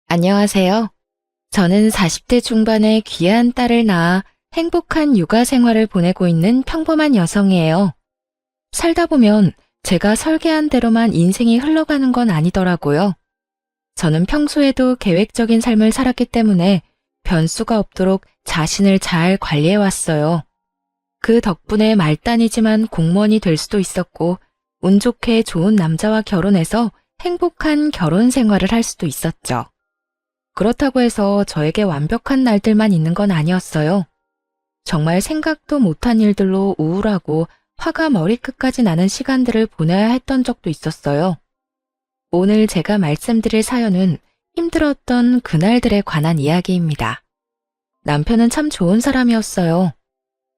안녕하세요. 저는 40대 중반의 귀한 딸을 낳아 행복한 육아 생활을 보내고 있는 평범한 여성이에요. 살다 보면 제가 설계한 대로만 인생이 흘러가는 건 아니더라고요. 저는 평소에도 계획적인 삶을 살았기 때문에 변수가 없도록 자신을 잘 관리해 왔어요. 그 덕분에 말단이지만 공무원이 될 수도 있었고, 운 좋게 좋은 남자와 결혼해서 행복한 결혼 생활을 할 수도 있었죠. 그렇다고 해서 저에게 완벽한 날들만 있는 건 아니었어요. 정말 생각도 못한 일들로 우울하고 화가 머리끝까지 나는 시간들을 보내야 했던 적도 있었어요. 오늘 제가 말씀드릴 사연은 힘들었던 그날들에 관한 이야기입니다. 남편은 참 좋은 사람이었어요.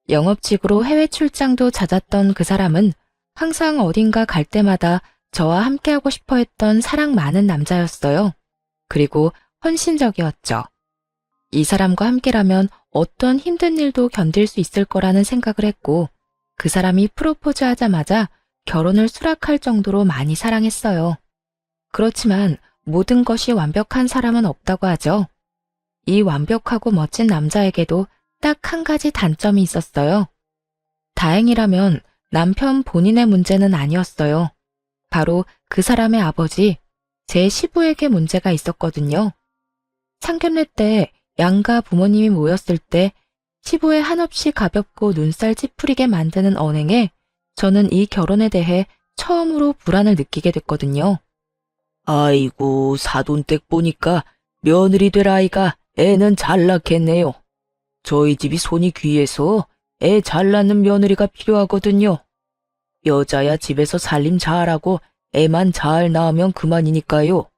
영업직으로 해외 출장도 잦았던 그 사람은 항상 어딘가 갈 때마다 저와 함께하고 싶어 했던 사랑 많은 남자였어요. 그리고 헌신적이었죠. 이 사람과 함께라면 어떤 힘든 일도 견딜 수 있을 거라는 생각을 했고, 그 사람이 프로포즈 하자마자 결혼을 수락할 정도로 많이 사랑했어요. 그렇지만 모든 것이 완벽한 사람은 없다고 하죠. 이 완벽하고 멋진 남자에게도 딱 한 가지 단점이 있었어요. 다행이라면 남편 본인의 문제는 아니었어요. 바로 그 사람의 아버지, 제 시부에게 문제가 있었거든요. 상견례 때 양가 부모님이 모였을 때 시부의 한없이 가볍고 눈살 찌푸리게 만드는 언행에 저는 이 결혼에 대해 처음으로 불안을 느끼게 됐거든요. 아이고, 사돈댁 보니까 며느리 될 아이가 애는 잘 낳겠네요. 저희 집이 손이 귀해서 애 잘 낳는 며느리가 필요하거든요. 여자야 집에서 살림 잘하고 애만 잘 낳으면 그만이니까요.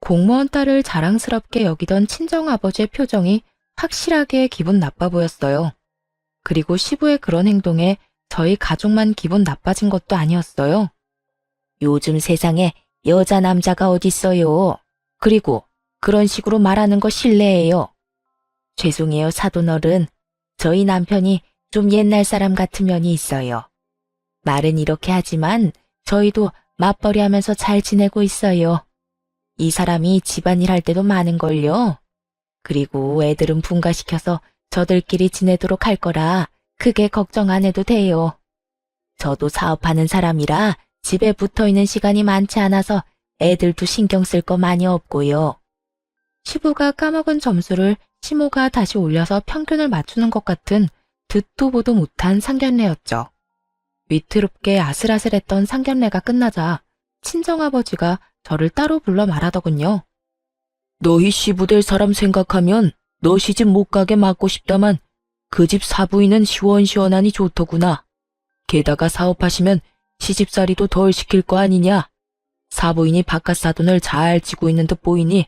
공무원 딸을 자랑스럽게 여기던 친정아버지의 표정이 확실하게 기분 나빠 보였어요. 그리고 시부의 그런 행동에 저희 가족만 기분 나빠진 것도 아니었어요. 요즘 세상에 여자 남자가 어딨어요. 그리고 그런 식으로 말하는 거 실례예요. 죄송해요, 사돈어른. 저희 남편이 좀 옛날 사람 같은 면이 있어요. 말은 이렇게 하지만 저희도 맞벌이 하면서 잘 지내고 있어요. 이 사람이 집안일 할 때도 많은걸요. 그리고 애들은 분가시켜서 저들끼리 지내도록 할 거라 크게 걱정 안 해도 돼요. 저도 사업하는 사람이라 집에 붙어있는 시간이 많지 않아서 애들도 신경 쓸 거 많이 없고요. 시부가 까먹은 점수를 시모가 다시 올려서 평균을 맞추는 것 같은 듣도 보도 못한 상견례였죠. 위태롭게 아슬아슬했던 상견례가 끝나자 친정아버지가 저를 따로 불러 말하더군요. 너희 시부될 사람 생각하면 너 시집 못 가게 막고 싶다만 그 집 사부인은 시원시원하니 좋더구나. 게다가 사업하시면 시집살이도 덜 시킬 거 아니냐. 사부인이 바깥 사돈을 잘 지고 있는 듯 보이니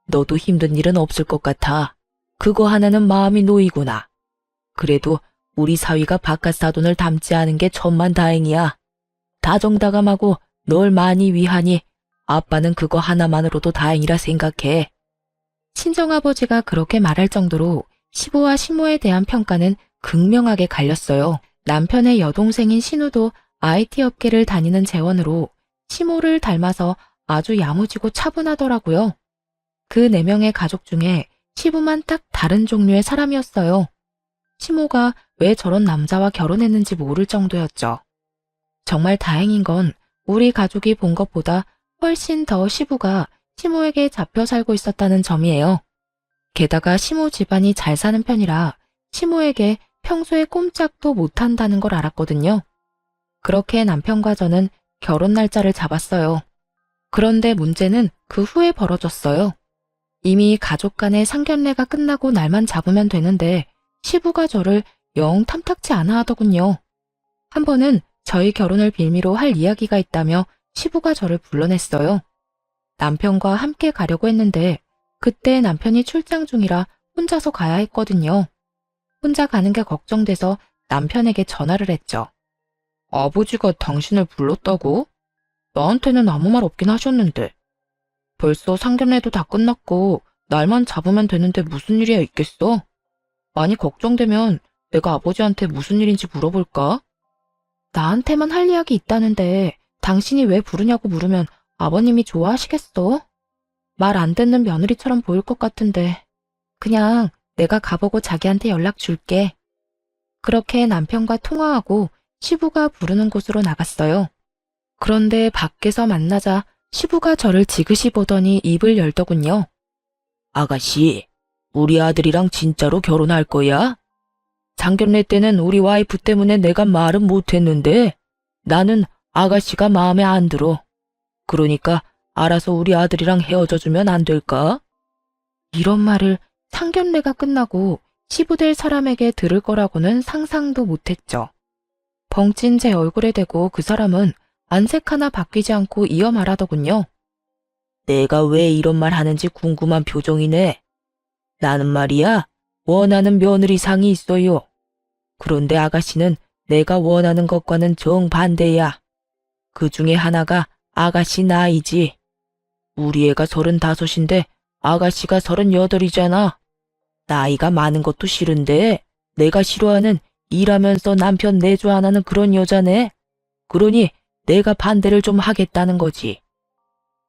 너도 힘든 일은 없을 것 같아. 그거 하나는 마음이 놓이구나. 그래도 우리 사위가 바깥 사돈을 닮지 않은 게 천만다행이야. 다정다감하고 널 많이 위하니 아빠는 그거 하나만으로도 다행이라 생각해. 친정아버지가 그렇게 말할 정도로 시부와 시모에 대한 평가는 극명하게 갈렸어요. 남편의 여동생인 신우도 IT 업계를 다니는 재원으로 시모를 닮아서 아주 야무지고 차분하더라고요. 그 4명의 가족 중에 시부만 딱 다른 종류의 사람이었어요. 시모가 왜 저런 남자와 결혼했는지 모를 정도였죠. 정말 다행인 건 우리 가족이 본 것보다 훨씬 더 시부가 시모에게 잡혀 살고 있었다는 점이에요. 게다가 시모 집안이 잘 사는 편이라 시모에게 평소에 꼼짝도 못한다는 걸 알았거든요. 그렇게 남편과 저는 결혼 날짜를 잡았어요. 그런데 문제는 그 후에 벌어졌어요. 이미 가족 간의 상견례가 끝나고 날만 잡으면 되는데 시부가 저를 영 탐탁치 않아 하더군요. 한 번은 저희 결혼을 빌미로 할 이야기가 있다며 시부가 저를 불러냈어요. 남편과 함께 가려고 했는데 그때 남편이 출장 중이라 혼자서 가야 했거든요. 혼자 가는 게 걱정돼서 남편에게 전화를 했죠. 아버지가 당신을 불렀다고? 나한테는 아무 말 없긴 하셨는데. 벌써 상견례도 다 끝났고 날만 잡으면 되는데 무슨 일이야 있겠어? 많이 걱정되면 내가 아버지한테 무슨 일인지 물어볼까? 나한테만 할 이야기 있다는데 당신이 왜 부르냐고 물으면 아버님이 좋아하시겠어? 말 안 듣는 며느리처럼 보일 것 같은데 그냥 내가 가보고 자기한테 연락 줄게. 그렇게 남편과 통화하고 시부가 부르는 곳으로 나갔어요. 그런데 밖에서 만나자 시부가 저를 지그시 보더니 입을 열더군요. 아가씨, 우리 아들이랑 진짜로 결혼할 거야? 상견례 때는 우리 와이프 때문에 내가 말은 못했는데 나는 아가씨가 마음에 안 들어. 그러니까 알아서 우리 아들이랑 헤어져 주면 안 될까? 이런 말을 상견례가 끝나고 시부될 사람에게 들을 거라고는 상상도 못했죠. 벙찐 제 얼굴에 대고 그 사람은 안색 하나 바뀌지 않고 이어 말하더군요. 내가 왜 이런 말 하는지 궁금한 표정이네. 나는 말이야, 원하는 며느리상이 있어요. 그런데 아가씨는 내가 원하는 것과는 정반대야. 그 중에 하나가 아가씨 나이지. 우리 애가 35인데 아가씨가 38이잖아. 나이가 많은 것도 싫은데 내가 싫어하는 일하면서 남편 내조 안 하는 그런 여자네. 그러니 내가 반대를 좀 하겠다는 거지.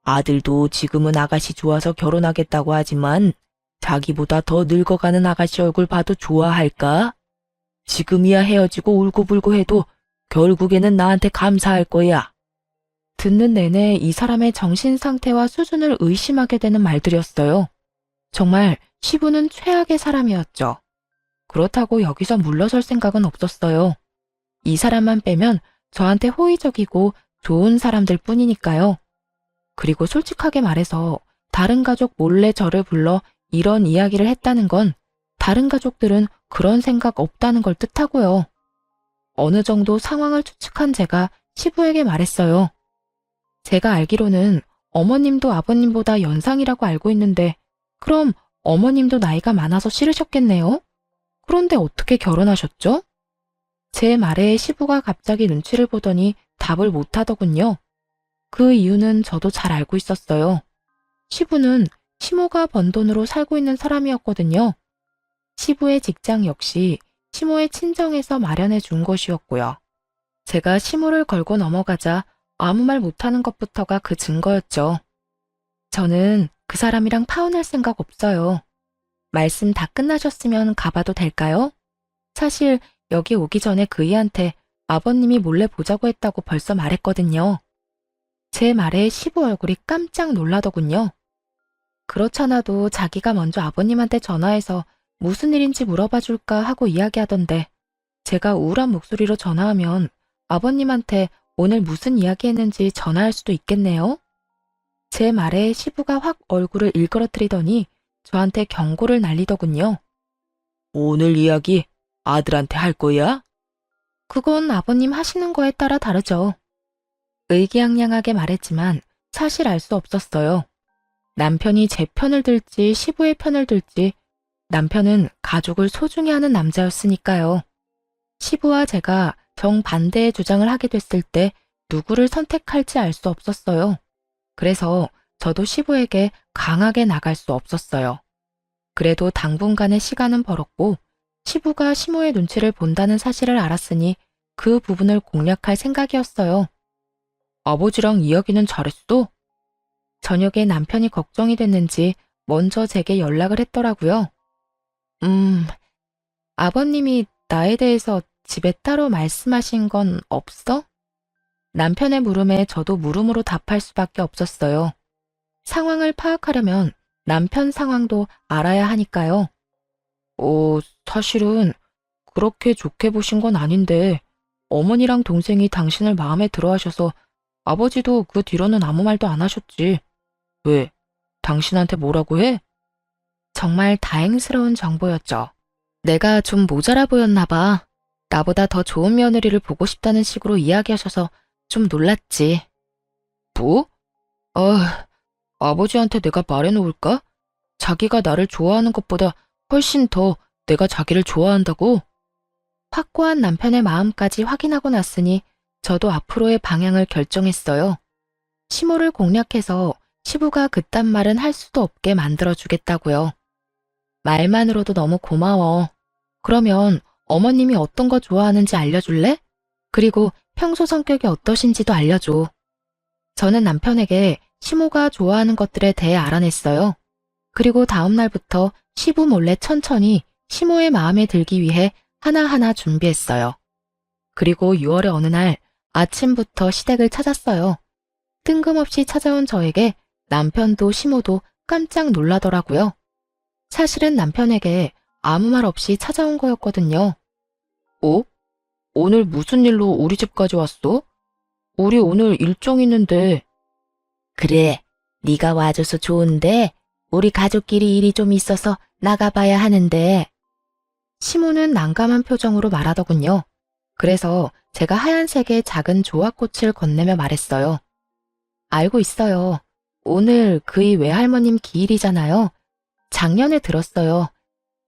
아들도 지금은 아가씨 좋아서 결혼하겠다고 하지만 자기보다 더 늙어가는 아가씨 얼굴 봐도 좋아할까? 지금이야 헤어지고 울고불고 해도 결국에는 나한테 감사할 거야. 듣는 내내 이 사람의 정신 상태와 수준을 의심하게 되는 말들이었어요. 정말 시부는 최악의 사람이었죠. 그렇다고 여기서 물러설 생각은 없었어요. 이 사람만 빼면 저한테 호의적이고 좋은 사람들 뿐이니까요. 그리고 솔직하게 말해서 다른 가족 몰래 저를 불러 이런 이야기를 했다는 건 다른 가족들은 그런 생각 없다는 걸 뜻하고요. 어느 정도 상황을 추측한 제가 시부에게 말했어요. 제가 알기로는 어머님도 아버님보다 연상이라고 알고 있는데 그럼 어머님도 나이가 많아서 싫으셨겠네요? 그런데 어떻게 결혼하셨죠? 제 말에 시부가 갑자기 눈치를 보더니 답을 못하더군요. 그 이유는 저도 잘 알고 있었어요. 시부는 시모가 번 돈으로 살고 있는 사람이었거든요. 시부의 직장 역시 시모의 친정에서 마련해 준 것이었고요. 제가 시모를 걸고 넘어가자 아무 말 못하는 것부터가 그 증거였죠. 저는 그 사람이랑 파혼할 생각 없어요. 말씀 다 끝나셨으면 가봐도 될까요? 사실 여기 오기 전에 그이한테 아버님이 몰래 보자고 했다고 벌써 말했거든요. 제 말에 시부 얼굴이 깜짝 놀라더군요. 그렇잖아도 자기가 먼저 아버님한테 전화해서 무슨 일인지 물어봐 줄까 하고 이야기하던데 제가 우울한 목소리로 전화하면 아버님한테 오늘 무슨 이야기 했는지 전화할 수도 있겠네요. 제 말에 시부가 확 얼굴을 일그러뜨리더니 저한테 경고를 날리더군요. 오늘 이야기 아들한테 할 거야? 그건 아버님 하시는 거에 따라 다르죠. 의기양양하게 말했지만 사실 알 수 없었어요. 남편이 제 편을 들지 시부의 편을 들지 남편은 가족을 소중히 하는 남자였으니까요. 시부와 제가 정반대의 주장을 하게 됐을 때 누구를 선택할지 알 수 없었어요. 그래서 저도 시부에게 강하게 나갈 수 없었어요. 그래도 당분간의 시간은 벌었고 시부가 시모의 눈치를 본다는 사실을 알았으니 그 부분을 공략할 생각이었어요. 아버지랑 이야기는 잘했어? 저녁에 남편이 걱정이 됐는지 먼저 제게 연락을 했더라고요. 아버님이 나에 대해서 집에 따로 말씀하신 건 없어? 남편의 물음에 저도 물음으로 답할 수밖에 없었어요. 상황을 파악하려면 남편 상황도 알아야 하니까요. 사실은 그렇게 좋게 보신 건 아닌데 어머니랑 동생이 당신을 마음에 들어 하셔서 아버지도 그 뒤로는 아무 말도 안 하셨지. 왜? 당신한테 뭐라고 해? 정말 다행스러운 정보였죠. 내가 좀 모자라 보였나 봐. 나보다 더 좋은 며느리를 보고 싶다는 식으로 이야기하셔서 좀 놀랐지. 뭐? 아버지한테 내가 말해놓을까? 자기가 나를 좋아하는 것보다 훨씬 더 내가 자기를 좋아한다고? 확고한 남편의 마음까지 확인하고 났으니 저도 앞으로의 방향을 결정했어요. 시모를 공략해서 시부가 그딴 말은 할 수도 없게 만들어주겠다고요. 말만으로도 너무 고마워. 그러면 어머님이 어떤 거 좋아하는지 알려줄래? 그리고 평소 성격이 어떠신지도 알려줘. 저는 남편에게 시모가 좋아하는 것들에 대해 알아냈어요. 그리고 다음 날부터 시부 몰래 천천히 시모의 마음에 들기 위해 하나하나 준비했어요. 그리고 6월의 어느 날 아침부터 시댁을 찾았어요. 뜬금없이 찾아온 저에게 남편도 시모도 깜짝 놀라더라고요. 사실은 남편에게 아무 말 없이 찾아온 거였거든요. 어? 오늘 무슨 일로 우리 집까지 왔어? 우리 오늘 일정 있는데. 그래, 네가 와줘서 좋은데 우리 가족끼리 일이 좀 있어서 나가봐야 하는데. 시모는 난감한 표정으로 말하더군요. 그래서 제가 하얀색의 작은 조합꽃을 건네며 말했어요. 알고 있어요. 오늘 그이 외할머님 기일이잖아요. 작년에 들었어요.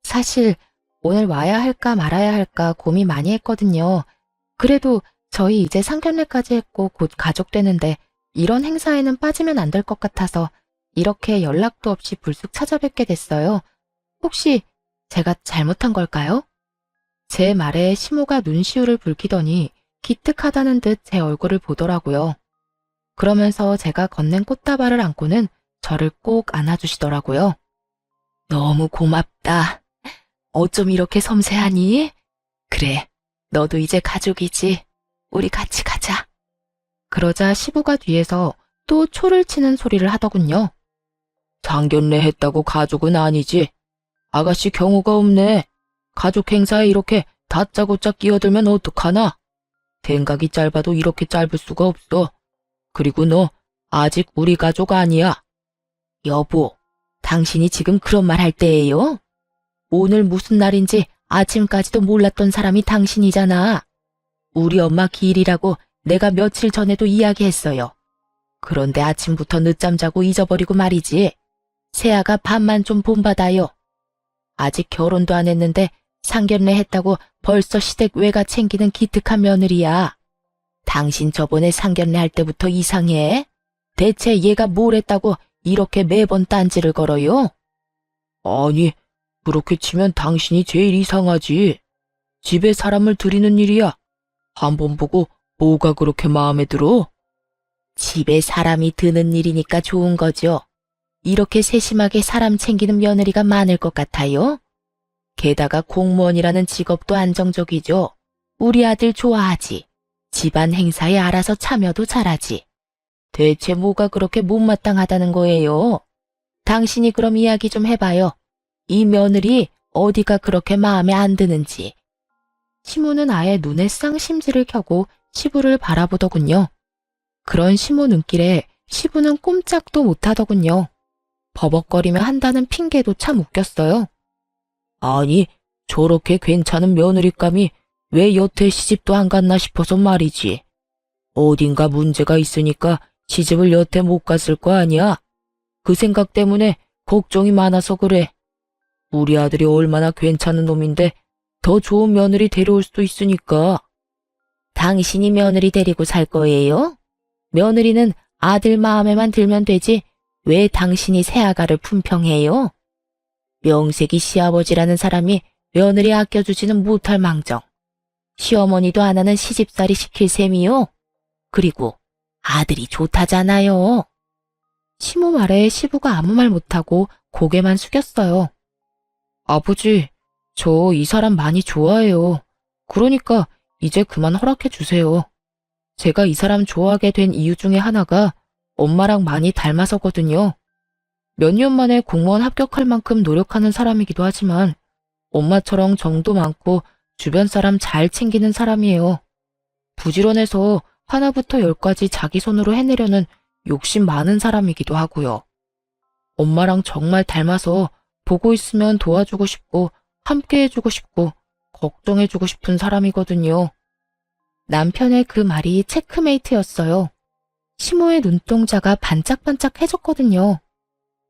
사실 오늘 와야 할까 말아야 할까 고민 많이 했거든요. 그래도 저희 이제 상견례까지 했고 곧 가족 되는데 이런 행사에는 빠지면 안 될 것 같아서 이렇게 연락도 없이 불쑥 찾아뵙게 됐어요. 혹시 제가 잘못한 걸까요? 제 말에 시모가 눈시울을 붉히더니 기특하다는 듯 제 얼굴을 보더라고요. 그러면서 제가 건넨 꽃다발을 안고는 저를 꼭 안아주시더라고요. 너무 고맙다. 어쩜 이렇게 섬세하니? 그래, 너도 이제 가족이지. 우리 같이 가자. 그러자 시부가 뒤에서 또 초를 치는 소리를 하더군요. 상견례 했다고 가족은 아니지. 아가씨 경우가 없네. 가족 행사에 이렇게 다짜고짜 끼어들면 어떡하나? 생각이 짧아도 이렇게 짧을 수가 없어. 그리고 너 아직 우리 가족 아니야. 여보, 당신이 지금 그런 말 할 때예요? 오늘 무슨 날인지 아침까지도 몰랐던 사람이 당신이잖아. 우리 엄마 기일이라고 내가 며칠 전에도 이야기했어요. 그런데 아침부터 늦잠 자고 잊어버리고 말이지. 새아가 밥만 좀 본받아요. 아직 결혼도 안 했는데 상견례 했다고 벌써 시댁 외가 챙기는 기특한 며느리야. 당신 저번에 상견례 할 때부터 이상해? 대체 얘가 뭘 했다고 이렇게 매번 딴지를 걸어요? 아니, 그렇게 치면 당신이 제일 이상하지. 집에 사람을 들이는 일이야. 한번 보고 뭐가 그렇게 마음에 들어? 집에 사람이 드는 일이니까 좋은 거죠. 이렇게 세심하게 사람 챙기는 며느리가 많을 것 같아요? 게다가 공무원이라는 직업도 안정적이죠. 우리 아들 좋아하지. 집안 행사에 알아서 참여도 잘하지. 대체 뭐가 그렇게 못마땅하다는 거예요? 당신이 그럼 이야기 좀 해봐요. 이 며느리 어디가 그렇게 마음에 안 드는지. 시모는 아예 눈에 쌍심지를 켜고 시부를 바라보더군요. 그런 시모 눈길에 시부는 꼼짝도 못하더군요. 버벅거리며 한다는 핑계도 참 웃겼어요. 아니, 저렇게 괜찮은 며느리감이 왜 여태 시집도 안 갔나 싶어서 말이지. 어딘가 문제가 있으니까 시집을 여태 못 갔을 거 아니야? 그 생각 때문에 걱정이 많아서 그래. 우리 아들이 얼마나 괜찮은 놈인데 더 좋은 며느리 데려올 수도 있으니까. 당신이 며느리 데리고 살 거예요? 며느리는 아들 마음에만 들면 되지 왜 당신이 새아가를 품평해요? 명색이 시아버지라는 사람이 며느리 아껴주지는 못할 망정. 시어머니도 안 하는 시집살이 시킬 셈이요? 그리고 아들이 좋다잖아요. 시모 말에 시부가 아무 말 못하고 고개만 숙였어요. 아버지, 저 이 사람 많이 좋아해요. 그러니까 이제 그만 허락해 주세요. 제가 이 사람 좋아하게 된 이유 중에 하나가 엄마랑 많이 닮아서거든요. 몇 년 만에 공무원 합격할 만큼 노력하는 사람이기도 하지만 엄마처럼 정도 많고 주변 사람 잘 챙기는 사람이에요. 부지런해서 하나부터 열까지 자기 손으로 해내려는 욕심 많은 사람이기도 하고요. 엄마랑 정말 닮아서 보고 있으면 도와주고 싶고 함께 해주고 싶고 걱정해주고 싶은 사람이거든요. 남편의 그 말이 체크메이트였어요. 시모의 눈동자가 반짝반짝해졌거든요.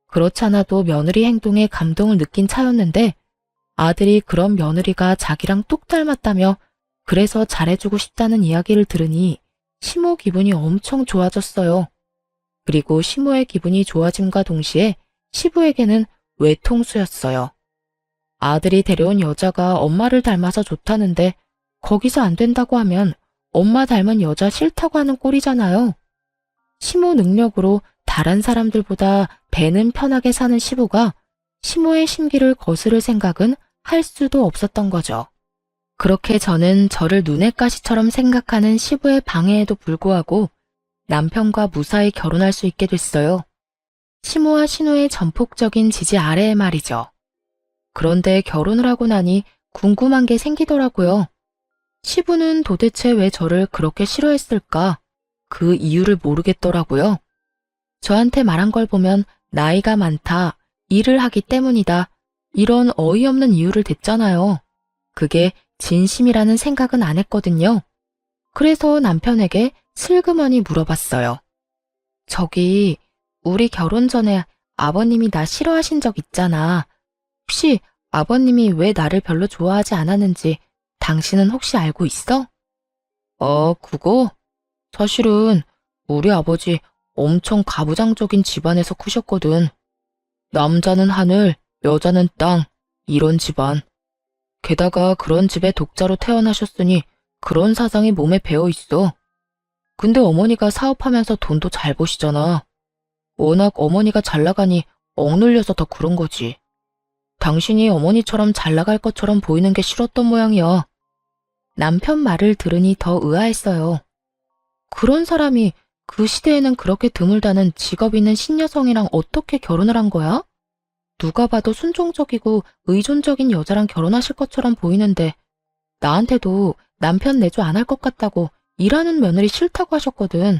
그렇지 않아도 며느리 행동에 감동을 느낀 차였는데 아들이 그런 며느리가 자기랑 똑 닮았다며 그래서 잘해주고 싶다는 이야기를 들으니 시모 기분이 엄청 좋아졌어요. 그리고 시모의 기분이 좋아짐과 동시에 시부에게는 외통수였어요. 아들이 데려온 여자가 엄마를 닮아서 좋다는데 거기서 안 된다고 하면 엄마 닮은 여자 싫다고 하는 꼴이잖아요. 시모 능력으로 다른 사람들보다 배는 편하게 사는 시부가 시모의 심기를 거스를 생각은 할 수도 없었던 거죠. 그렇게 저는 저를 눈의 가시처럼 생각하는 시부의 방해에도 불구하고 남편과 무사히 결혼할 수 있게 됐어요. 시모와 신우의 전폭적인 지지 아래에 말이죠. 그런데 결혼을 하고 나니 궁금한 게 생기더라고요. 시부는 도대체 왜 저를 그렇게 싫어했을까? 그 이유를 모르겠더라고요. 저한테 말한 걸 보면 나이가 많다, 일을 하기 때문이다, 이런 어이없는 이유를 댔잖아요. 그게 진심이라는 생각은 안 했거든요. 그래서 남편에게 슬그머니 물어봤어요. 저기, 우리 결혼 전에 아버님이 나 싫어하신 적 있잖아. 혹시 아버님이 왜 나를 별로 좋아하지 않았는지 당신은 혹시 알고 있어? 그거? 사실은 우리 아버지 엄청 가부장적인 집안에서 크셨거든. 남자는 하늘, 여자는 땅, 이런 집안. 게다가 그런 집에 독자로 태어나셨으니 그런 사상이 몸에 배어 있어. 근데 어머니가 사업하면서 돈도 잘 버시잖아. 워낙 어머니가 잘 나가니 억눌려서 더 그런 거지. 당신이 어머니처럼 잘 나갈 것처럼 보이는 게 싫었던 모양이야. 남편 말을 들으니 더 의아했어요. 그런 사람이 그 시대에는 그렇게 드물다는 직업 있는 신여성이랑 어떻게 결혼을 한 거야? 누가 봐도 순종적이고 의존적인 여자랑 결혼하실 것처럼 보이는데 나한테도 남편 내조 안 할 것 같다고 일하는 며느리 싫다고 하셨거든.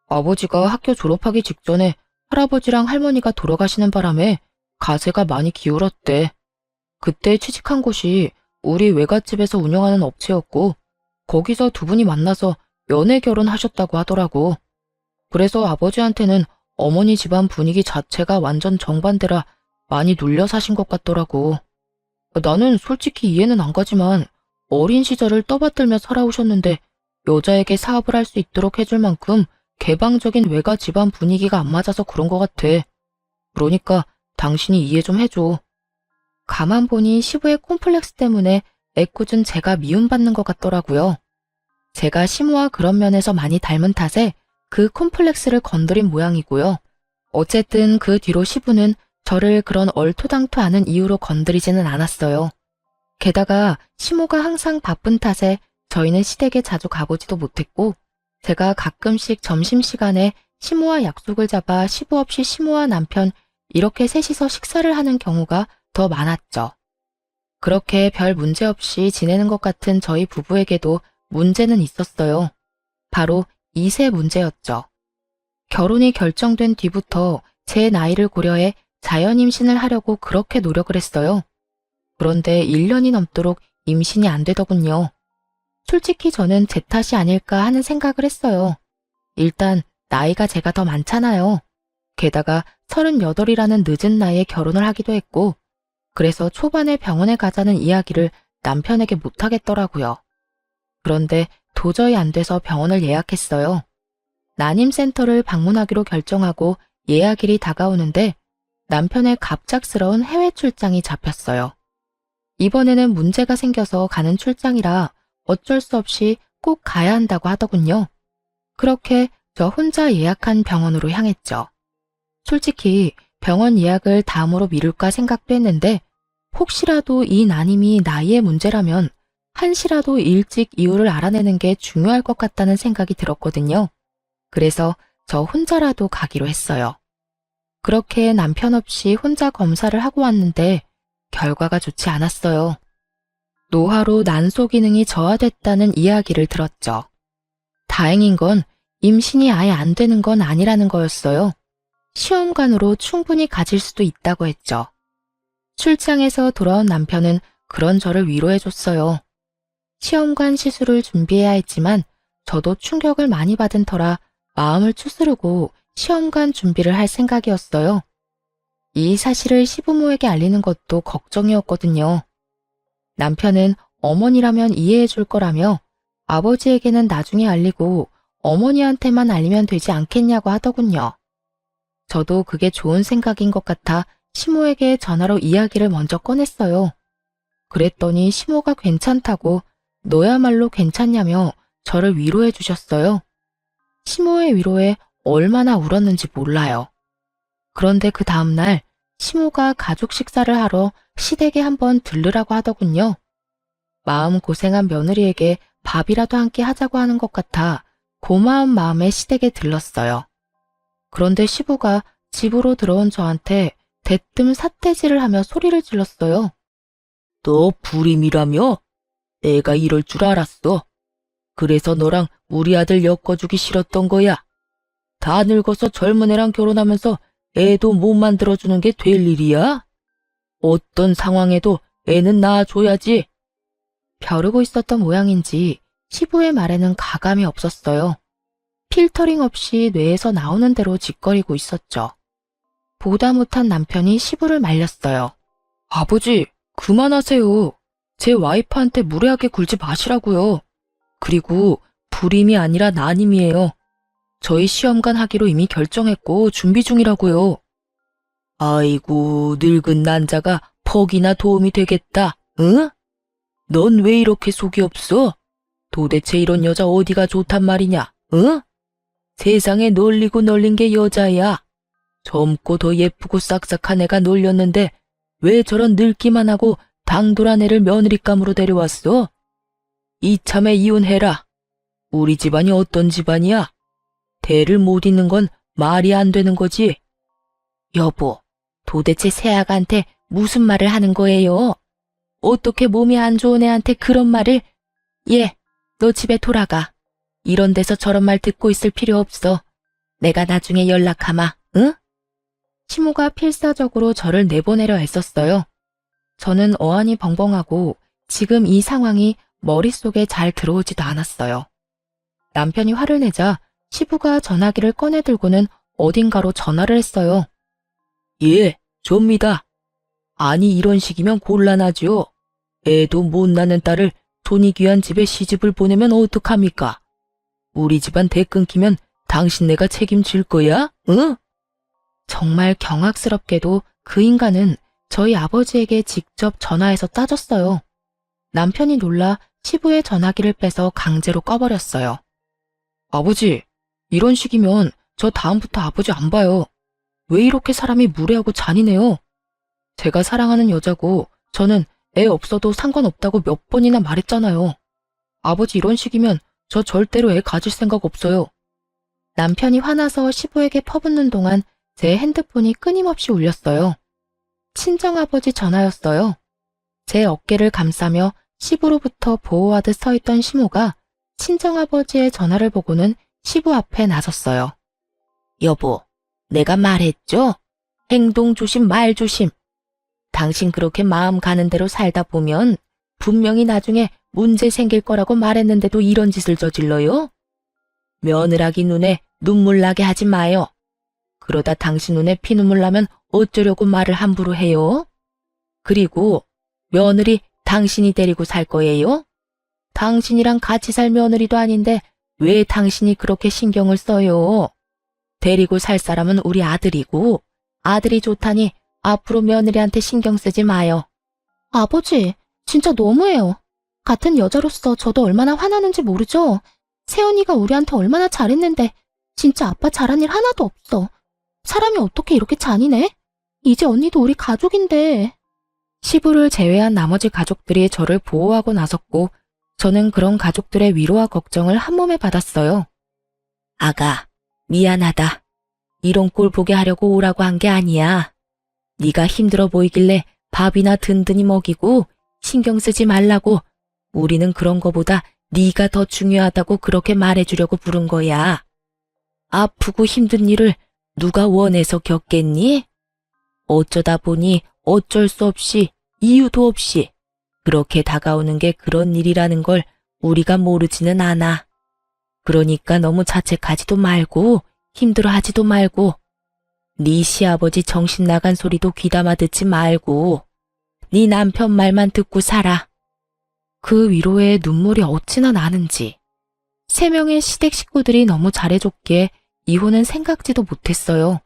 아버지가 학교 졸업하기 직전에 할아버지랑 할머니가 돌아가시는 바람에 가세가 많이 기울었대. 그때 취직한 곳이 우리 외갓집에서 운영하는 업체였고 거기서 두 분이 만나서 연애 결혼하셨다고 하더라고. 그래서 아버지한테는 어머니 집안 분위기 자체가 완전 정반대라 많이 눌려 사신 것 같더라고. 나는 솔직히 이해는 안 가지만 어린 시절을 떠받들며 살아오셨는데 여자에게 사업을 할 수 있도록 해줄 만큼 개방적인 외가 집안 분위기가 안 맞아서 그런 것 같아. 그러니까 당신이 이해 좀 해줘. 가만 보니 시부의 콤플렉스 때문에 애꿎은 제가 미움받는 것 같더라고요. 제가 시모와 그런 면에서 많이 닮은 탓에 그 콤플렉스를 건드린 모양이고요. 어쨌든 그 뒤로 시부는 저를 그런 얼토당토 않은 이유로 건드리지는 않았어요. 게다가 시모가 항상 바쁜 탓에 저희는 시댁에 자주 가보지도 못했고 제가 가끔씩 점심시간에 시모와 약속을 잡아 시부 없이 시모와 남편 이렇게 셋이서 식사를 하는 경우가 더 많았죠. 그렇게 별 문제 없이 지내는 것 같은 저희 부부에게도 문제는 있었어요. 바로 2세 문제였죠. 결혼이 결정된 뒤부터 제 나이를 고려해 자연 임신을 하려고 그렇게 노력을 했어요. 그런데 1년이 넘도록 임신이 안 되더군요. 솔직히 저는 제 탓이 아닐까 하는 생각을 했어요. 일단 나이가 제가 더 많잖아요. 게다가 38이라는 늦은 나이에 결혼을 하기도 했고 그래서 초반에 병원에 가자는 이야기를 남편에게 못하겠더라고요. 그런데 도저히 안 돼서 병원을 예약했어요. 난임센터를 방문하기로 결정하고 예약일이 다가오는데 남편의 갑작스러운 해외 출장이 잡혔어요. 이번에는 문제가 생겨서 가는 출장이라 어쩔 수 없이 꼭 가야 한다고 하더군요. 그렇게 저 혼자 예약한 병원으로 향했죠. 솔직히 병원 예약을 다음으로 미룰까 생각도 했는데 혹시라도 이 난임이 나이의 문제라면 한시라도 일찍 이유를 알아내는 게 중요할 것 같다는 생각이 들었거든요. 그래서 저 혼자라도 가기로 했어요. 그렇게 남편 없이 혼자 검사를 하고 왔는데 결과가 좋지 않았어요. 노화로 난소 기능이 저하됐다는 이야기를 들었죠. 다행인 건 임신이 아예 안 되는 건 아니라는 거였어요. 시험관으로 충분히 가질 수도 있다고 했죠. 출장에서 돌아온 남편은 그런 저를 위로해줬어요. 시험관 시술을 준비해야 했지만 저도 충격을 많이 받은 터라 마음을 추스르고 시험관 준비를 할 생각이었어요. 이 사실을 시부모에게 알리는 것도 걱정이었거든요. 남편은 어머니라면 이해해 줄 거라며 아버지에게는 나중에 알리고 어머니한테만 알리면 되지 않겠냐고 하더군요. 저도 그게 좋은 생각인 것 같아 시모에게 전화로 이야기를 먼저 꺼냈어요. 그랬더니 시모가 괜찮다고 너야말로 괜찮냐며 저를 위로해 주셨어요. 시모의 위로에 얼마나 울었는지 몰라요. 그런데 그 다음날 시모가 가족 식사를 하러 시댁에 한번 들르라고 하더군요. 마음 고생한 며느리에게 밥이라도 함께 하자고 하는 것 같아 고마운 마음에 시댁에 들렀어요. 그런데 시부가 집으로 들어온 저한테 대뜸 삿대질을 하며 소리를 질렀어요. 너 불임이라며? 내가 이럴 줄 알았어. 그래서 너랑 우리 아들 엮어주기 싫었던 거야. 다 늙어서 젊은 애랑 결혼하면서 애도 못 만들어주는 게 될 일이야? 어떤 상황에도 애는 낳아줘야지. 벼르고 있었던 모양인지 시부의 말에는 가감이 없었어요. 필터링 없이 뇌에서 나오는 대로 짓거리고 있었죠. 보다 못한 남편이 시부를 말렸어요. 아버지, 그만하세요. 제 와이프한테 무례하게 굴지 마시라고요. 그리고 불임이 아니라 난임이에요. 저희 시험관 하기로 이미 결정했고 준비 중이라고요. 아이고, 늙은 난자가 퍽이나 도움이 되겠다, 응? 넌 왜 이렇게 속이 없어? 도대체 이런 여자 어디가 좋단 말이냐, 응? 세상에 놀리고 놀린 게 여자야. 젊고 더 예쁘고 싹싹한 애가 놀렸는데 왜 저런 늙기만 하고 당돌한 애를 며느리감으로 데려왔어? 이참에 이혼해라. 우리 집안이 어떤 집안이야? 대를 못 잇는 건 말이 안 되는 거지. 여보, 도대체 새아가한테 무슨 말을 하는 거예요? 어떻게 몸이 안 좋은 애한테 그런 말을? 예, 너 집에 돌아가. 이런 데서 저런 말 듣고 있을 필요 없어. 내가 나중에 연락하마, 응? 시모가 필사적으로 저를 내보내려 했었어요. 저는 어안이 벙벙하고 지금 이 상황이 머릿속에 잘 들어오지도 않았어요. 남편이 화를 내자 시부가 전화기를 꺼내 들고는 어딘가로 전화를 했어요. 예, 접니다. 아니 이런 식이면 곤란하죠. 애도 못 낳는 딸을 돈이 귀한 집에 시집을 보내면 어떡합니까? 우리 집안 대 끊기면 당신네가 책임질 거야? 응? 정말 경악스럽게도 그 인간은 저희 아버지에게 직접 전화해서 따졌어요. 남편이 놀라 시부의 전화기를 빼서 강제로 꺼버렸어요. 아버지, 이런 식이면 저 다음부터 아버지 안 봐요. 왜 이렇게 사람이 무례하고 잔인해요? 제가 사랑하는 여자고 저는 애 없어도 상관없다고 몇 번이나 말했잖아요. 아버지 이런 식이면 저 절대로 애 가질 생각 없어요. 남편이 화나서 시부에게 퍼붓는 동안 제 핸드폰이 끊임없이 울렸어요. 친정아버지 전화였어요. 제 어깨를 감싸며 시부로부터 보호하듯 서 있던 시모가 친정아버지의 전화를 보고는 시부 앞에 나섰어요. 여보, 내가 말했죠? 행동 조심, 말 조심. 당신 그렇게 마음 가는 대로 살다 보면 분명히 나중에 문제 생길 거라고 말했는데도 이런 짓을 저질러요? 며느라기 눈에 눈물 나게 하지 마요. 그러다 당신 눈에 피눈물 나면 어쩌려고 말을 함부로 해요? 그리고 며느리 당신이 데리고 살 거예요? 당신이랑 같이 살 며느리도 아닌데 왜 당신이 그렇게 신경을 써요? 데리고 살 사람은 우리 아들이고 아들이 좋다니 앞으로 며느리한테 신경 쓰지 마요. 아버지, 진짜 너무해요. 같은 여자로서 저도 얼마나 화나는지 모르죠? 새언니가 우리한테 얼마나 잘했는데 진짜 아빠 잘한 일 하나도 없어. 사람이 어떻게 이렇게 잔인해? 이제 언니도 우리 가족인데. 시부를 제외한 나머지 가족들이 저를 보호하고 나섰고 저는 그런 가족들의 위로와 걱정을 한몸에 받았어요. 아가, 미안하다. 이런 꼴 보게 하려고 오라고 한 게 아니야. 네가 힘들어 보이길래 밥이나 든든히 먹이고 신경 쓰지 말라고 우리는 그런 거보다 네가 더 중요하다고 그렇게 말해주려고 부른 거야. 아프고 힘든 일을 누가 원해서 겪겠니? 어쩌다 보니 어쩔 수 없이 이유도 없이 그렇게 다가오는 게 그런 일이라는 걸 우리가 모르지는 않아. 그러니까 너무 자책하지도 말고 힘들어하지도 말고 네 시아버지 정신 나간 소리도 귀담아 듣지 말고 네 남편 말만 듣고 살아. 그 위로에 눈물이 어찌나 나는지. 3명의 시댁 식구들이 너무 잘해줬기에 이혼은 생각지도 못했어요.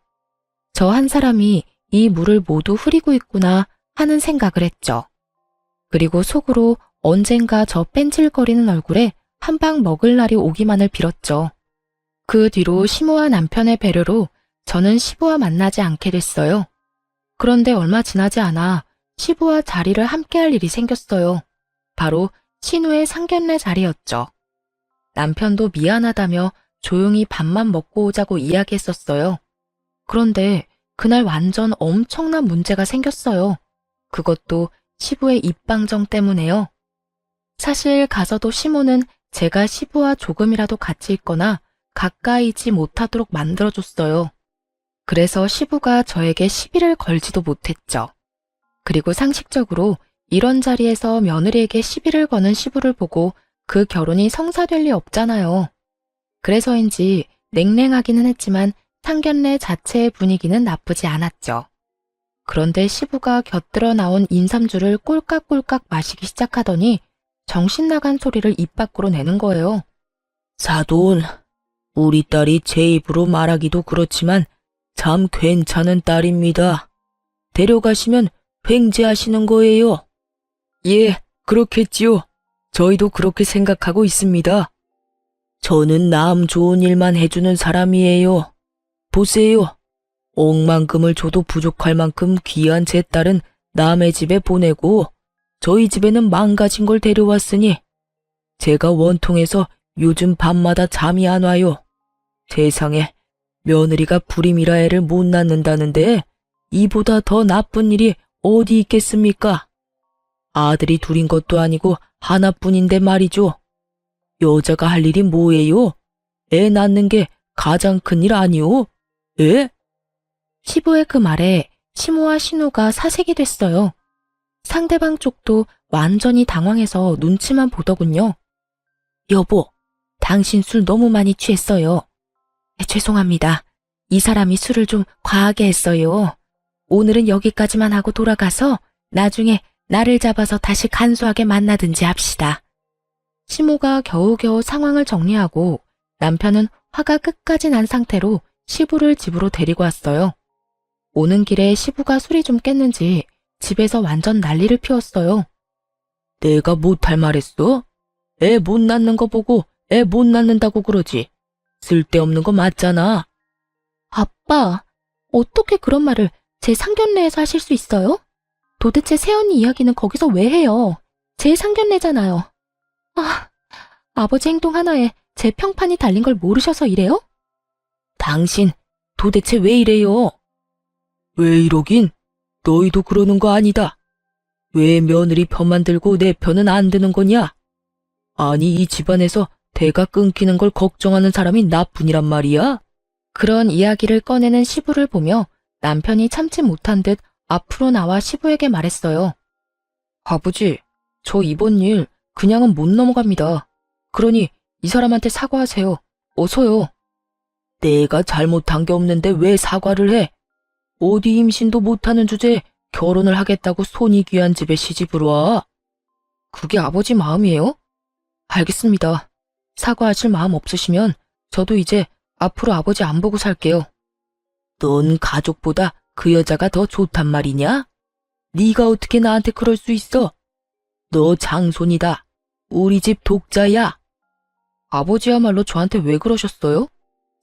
저 한 사람이 이 물을 모두 흐리고 있구나 하는 생각을 했죠. 그리고 속으로 언젠가 저 뺀질거리는 얼굴에 한 방 먹을 날이 오기만을 빌었죠. 그 뒤로 시모와 남편의 배려로 저는 시부와 만나지 않게 됐어요. 그런데 얼마 지나지 않아 시부와 자리를 함께할 일이 생겼어요. 바로 신우의 상견례 자리였죠. 남편도 미안하다며 조용히 밥만 먹고 오자고 이야기했었어요. 그런데 그날 완전 엄청난 문제가 생겼어요. 그것도 시부의 입방정 때문에요. 사실 가서도 시모는 제가 시부와 조금이라도 같이 있거나 가까이 있지 못하도록 만들어줬어요. 그래서 시부가 저에게 시비를 걸지도 못했죠. 그리고 상식적으로 이런 자리에서 며느리에게 시비를 거는 시부를 보고 그 결혼이 성사될 리 없잖아요. 그래서인지 냉랭하기는 했지만 상견례 자체의 분위기는 나쁘지 않았죠. 그런데 시부가 곁들여 나온 인삼주를 꼴깍꼴깍 마시기 시작하더니 정신 나간 소리를 입 밖으로 내는 거예요. 사돈, 우리 딸이 제 입으로 말하기도 그렇지만 참 괜찮은 딸입니다. 데려가시면 횡재하시는 거예요. 예, 그렇겠지요. 저희도 그렇게 생각하고 있습니다. 저는 남 좋은 일만 해주는 사람이에요. 보세요. 억만금을 줘도 부족할 만큼 귀한 제 딸은 남의 집에 보내고 저희 집에는 망가진 걸 데려왔으니 제가 원통해서 요즘 밤마다 잠이 안 와요. 세상에 며느리가 불임이라 애를 못 낳는다는데 이보다 더 나쁜 일이 어디 있겠습니까? 아들이 둘인 것도 아니고 하나뿐인데 말이죠. 여자가 할 일이 뭐예요? 애 낳는 게 가장 큰 일 아니오? 예? 시부의 그 말에 시모와 신우가 사색이 됐어요. 상대방 쪽도 완전히 당황해서 눈치만 보더군요. 여보, 당신 술 너무 많이 취했어요. 죄송합니다. 이 사람이 술을 좀 과하게 했어요. 오늘은 여기까지만 하고 돌아가서 나중에 나를 잡아서 다시 간소하게 만나든지 합시다. 시모가 겨우겨우 상황을 정리하고 남편은 화가 끝까지 난 상태로 시부를 집으로 데리고 왔어요. 오는 길에 시부가 술이 좀 깼는지 집에서 완전 난리를 피웠어요. 내가 못할 말했어? 애 못 낳는 거 보고 애 못 낳는다고 그러지. 쓸데없는 거 맞잖아. 아빠, 어떻게 그런 말을 제 상견례에서 하실 수 있어요? 도대체 새언니 이야기는 거기서 왜 해요? 제 상견례잖아요. 아버지 행동 하나에 제 평판이 달린 걸 모르셔서 이래요? 당신 도대체 왜 이래요? 왜 이러긴? 너희도 그러는 거 아니다. 왜 며느리 편만 들고 내 편은 안 드는 거냐? 아니 이 집안에서 대가 끊기는 걸 걱정하는 사람이 나뿐이란 말이야? 그런 이야기를 꺼내는 시부를 보며 남편이 참지 못한 듯 앞으로 나와 시부에게 말했어요. 아버지, 저 이번 일 그냥은 못 넘어갑니다. 그러니 이 사람한테 사과하세요. 어서요. 내가 잘못한 게 없는데 왜 사과를 해? 어디 임신도 못하는 주제에 결혼을 하겠다고 손이 귀한 집에 시집을 와? 그게 아버지 마음이에요? 알겠습니다. 사과하실 마음 없으시면 저도 이제 앞으로 아버지 안 보고 살게요. 넌 가족보다 그 여자가 더 좋단 말이냐? 네가 어떻게 나한테 그럴 수 있어? 너 장손이다. 우리 집 독자야. 아버지야말로 저한테 왜 그러셨어요?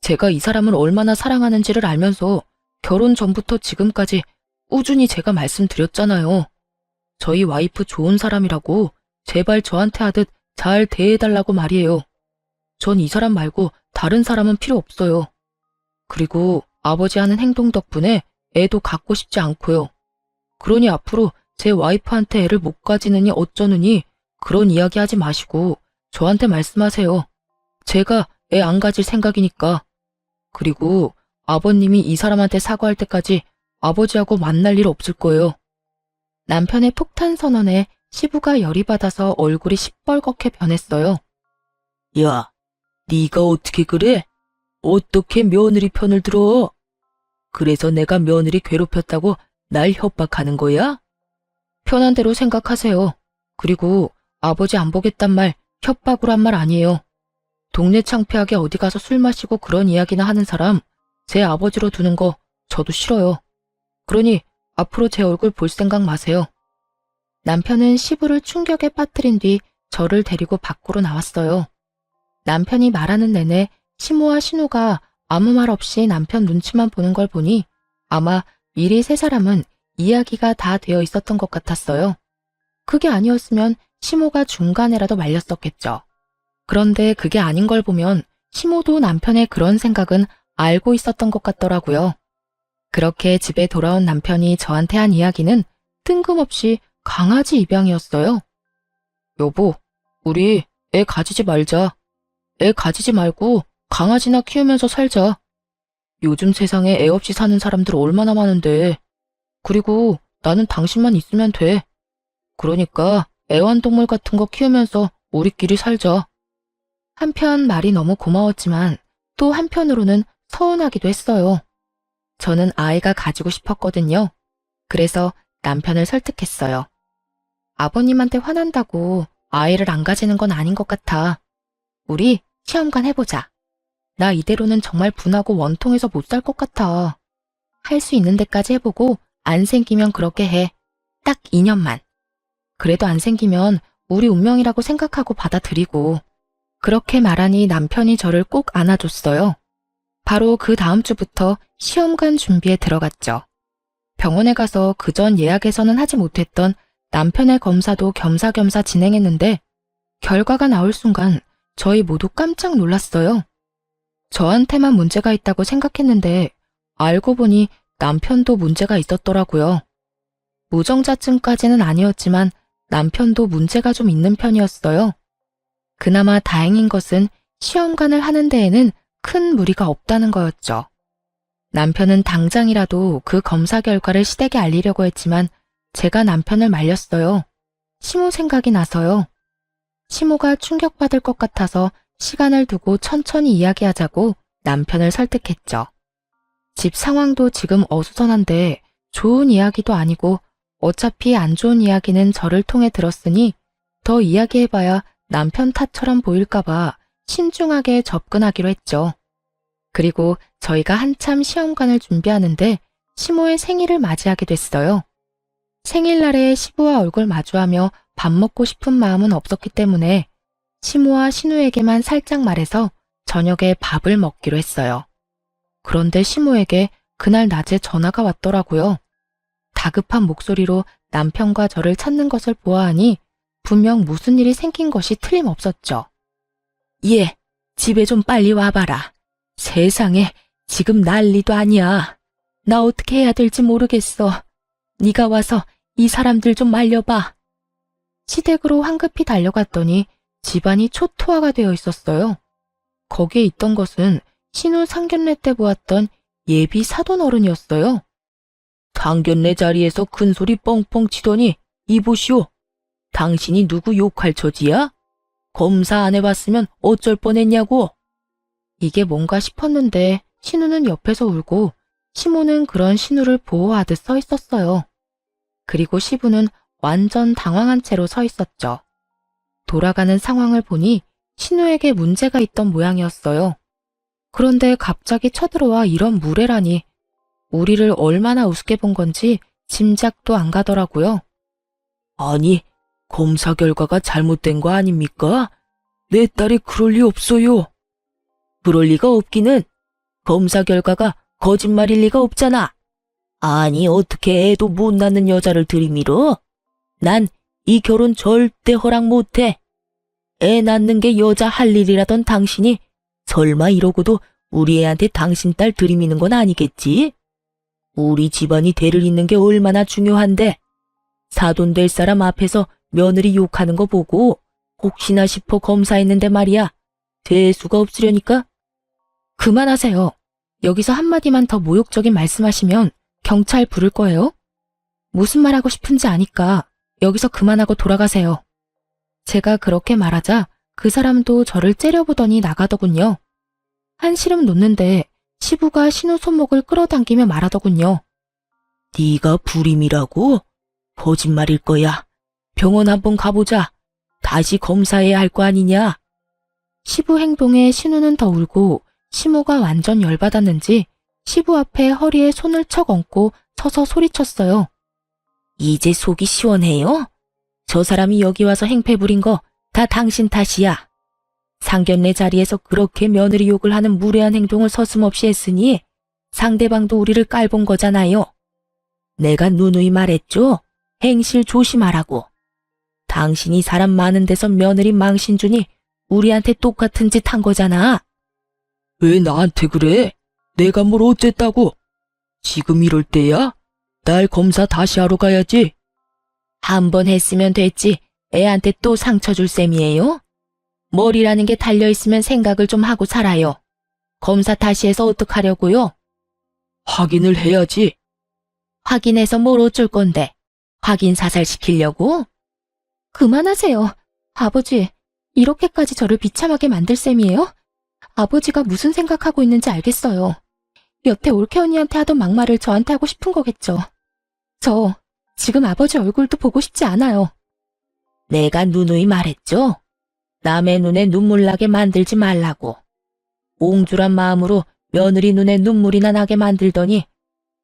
제가 이 사람을 얼마나 사랑하는지를 알면서 결혼 전부터 지금까지 꾸준히 제가 말씀드렸잖아요. 저희 와이프 좋은 사람이라고 제발 저한테 하듯 잘 대해달라고 말이에요. 전 이 사람 말고 다른 사람은 필요 없어요. 그리고 아버지 하는 행동 덕분에 애도 갖고 싶지 않고요. 그러니 앞으로 제 와이프한테 애를 못 가지느니 어쩌느니 그런 이야기 하지 마시고 저한테 말씀하세요. 제가 애 안 가질 생각이니까. 그리고 아버님이 이 사람한테 사과할 때까지 아버지하고 만날 일 없을 거예요. 남편의 폭탄 선언에 시부가 열이 받아서 얼굴이 시뻘겋게 변했어요. 야, 네가 어떻게 그래? 어떻게 며느리 편을 들어? 그래서 내가 며느리 괴롭혔다고 날 협박하는 거야? 편한 대로 생각하세요. 그리고 아버지 안 보겠단 말 협박으로 한 말 아니에요. 동네 창피하게 어디 가서 술 마시고 그런 이야기나 하는 사람 제 아버지로 두는 거 저도 싫어요. 그러니 앞으로 제 얼굴 볼 생각 마세요. 남편은 시부를 충격에 빠뜨린 뒤 저를 데리고 밖으로 나왔어요. 남편이 말하는 내내 시모와 신우가 아무 말 없이 남편 눈치만 보는 걸 보니 아마 미리 세 사람은 이야기가 다 되어 있었던 것 같았어요. 그게 아니었으면 시모가 중간에라도 말렸었겠죠. 그런데 그게 아닌 걸 보면 시모도 남편의 그런 생각은 알고 있었던 것 같더라고요. 그렇게 집에 돌아온 남편이 저한테 한 이야기는 뜬금없이 강아지 입양이었어요. 여보, 우리 애 가지지 말자. 애 가지지 말고 강아지나 키우면서 살자. 요즘 세상에 애 없이 사는 사람들 얼마나 많은데. 그리고 나는 당신만 있으면 돼. 그러니까 애완동물 같은 거 키우면서 우리끼리 살자. 한편 말이 너무 고마웠지만 또 한편으로는 서운하기도 했어요. 저는 아이가 가지고 싶었거든요. 그래서 남편을 설득했어요. 아버님한테 화난다고 아이를 안 가지는 건 아닌 것 같아. 우리 시험관 해보자. 나 이대로는 정말 분하고 원통해서 못 살 것 같아. 할 수 있는 데까지 해보고 안 생기면 그렇게 해. 딱 2년만. 그래도 안 생기면 우리 운명이라고 생각하고 받아들이고. 그렇게 말하니 남편이 저를 꼭 안아줬어요. 바로 그 다음 주부터 시험관 준비에 들어갔죠. 병원에 가서 그전 예약에서는 하지 못했던 남편의 검사도 겸사겸사 진행했는데 결과가 나올 순간 저희 모두 깜짝 놀랐어요. 저한테만 문제가 있다고 생각했는데 알고 보니 남편도 문제가 있었더라고요. 무정자증까지는 아니었지만 남편도 문제가 좀 있는 편이었어요. 그나마 다행인 것은 시험관을 하는 데에는 큰 무리가 없다는 거였죠. 남편은 당장이라도 그 검사 결과를 시댁에 알리려고 했지만 제가 남편을 말렸어요. 시모 생각이 나서요. 시모가 충격받을 것 같아서 시간을 두고 천천히 이야기하자고 남편을 설득했죠. 집 상황도 지금 어수선한데 좋은 이야기도 아니고 어차피 안 좋은 이야기는 저를 통해 들었으니 더 이야기해봐야 남편 탓처럼 보일까봐 신중하게 접근하기로 했죠. 그리고 저희가 한참 시험관을 준비하는데 시모의 생일을 맞이하게 됐어요. 생일날에 시부와 얼굴 마주하며 밥 먹고 싶은 마음은 없었기 때문에 시모와 신우에게만 살짝 말해서 저녁에 밥을 먹기로 했어요. 그런데 시모에게 그날 낮에 전화가 왔더라고요. 다급한 목소리로 남편과 저를 찾는 것을 보아하니 분명 무슨 일이 생긴 것이 틀림없었죠. 얘, 집에 좀 빨리 와봐라. 세상에, 지금 난리도 아니야. 나 어떻게 해야 될지 모르겠어. 네가 와서 이 사람들 좀 말려봐. 시댁으로 황급히 달려갔더니 집안이 초토화가 되어 있었어요. 거기에 있던 것은 신우 상견례 때 보았던 예비 사돈 어른이었어요. 상견례 자리에서 큰 소리 뻥뻥 치더니 이보시오. 당신이 누구 욕할 처지야? 검사 안 해봤으면 어쩔 뻔했냐고. 이게 뭔가 싶었는데 신우는 옆에서 울고 시모는 그런 신우를 보호하듯 서 있었어요. 그리고 시부는 완전 당황한 채로 서 있었죠. 돌아가는 상황을 보니 신우에게 문제가 있던 모양이었어요. 그런데 갑자기 쳐들어와 이런 무례라니 우리를 얼마나 우습게 본 건지 짐작도 안 가더라고요. 아니, 검사 결과가 잘못된 거 아닙니까? 내 딸이 그럴 리 없어요. 그럴 리가 없기는 검사 결과가 거짓말일 리가 없잖아. 아니, 어떻게 애도 못 낳는 여자를 들이밀어? 난 이 결혼 절대 허락 못해. 애 낳는 게 여자 할 일이라던 당신이 설마 이러고도 우리 애한테 당신 딸 들이미는 건 아니겠지? 우리 집안이 대를 잇는 게 얼마나 중요한데 사돈 될 사람 앞에서 며느리 욕하는 거 보고 혹시나 싶어 검사했는데 말이야. 될 수가 없으려니까. 그만하세요. 여기서 한마디만 더 모욕적인 말씀하시면 경찰 부를 거예요? 무슨 말하고 싶은지 아니까 여기서 그만하고 돌아가세요. 제가 그렇게 말하자 그 사람도 저를 째려보더니 나가더군요. 한시름 놓는데 시부가 신우 손목을 끌어당기며 말하더군요. 네가 불임이라고? 거짓말일 거야. 병원 한번 가보자. 다시 검사해야 할 거 아니냐? 시부 행동에 신우는 더 울고 시모가 완전 열받았는지 시부 앞에 허리에 손을 척 얹고 서서 소리쳤어요. 이제 속이 시원해요? 저 사람이 여기 와서 행패 부린 거 다 당신 탓이야. 상견례 자리에서 그렇게 며느리 욕을 하는 무례한 행동을 서슴없이 했으니 상대방도 우리를 깔본 거잖아요. 내가 누누이 말했죠. 행실 조심하라고. 당신이 사람 많은 데서 며느리 망신 주니 우리한테 똑같은 짓 한 거잖아. 왜 나한테 그래? 내가 뭘 어쨌다고? 지금 이럴 때야? 날 검사 다시 하러 가야지. 한 번 했으면 됐지. 애한테 또 상처 줄 셈이에요? 머리라는 게 달려있으면 생각을 좀 하고 살아요. 검사 다시 해서 어떡하려고요? 확인을 해야지. 확인해서 뭘 어쩔 건데? 확인 사살시키려고? 그만하세요. 아버지, 이렇게까지 저를 비참하게 만들 셈이에요? 아버지가 무슨 생각하고 있는지 알겠어요. 여태 올케 언니한테 하던 막말을 저한테 하고 싶은 거겠죠. 저 지금 아버지 얼굴도 보고 싶지 않아요. 내가 누누이 말했죠? 남의 눈에 눈물 나게 만들지 말라고. 옹졸한 마음으로 며느리 눈에 눈물이나 나게 만들더니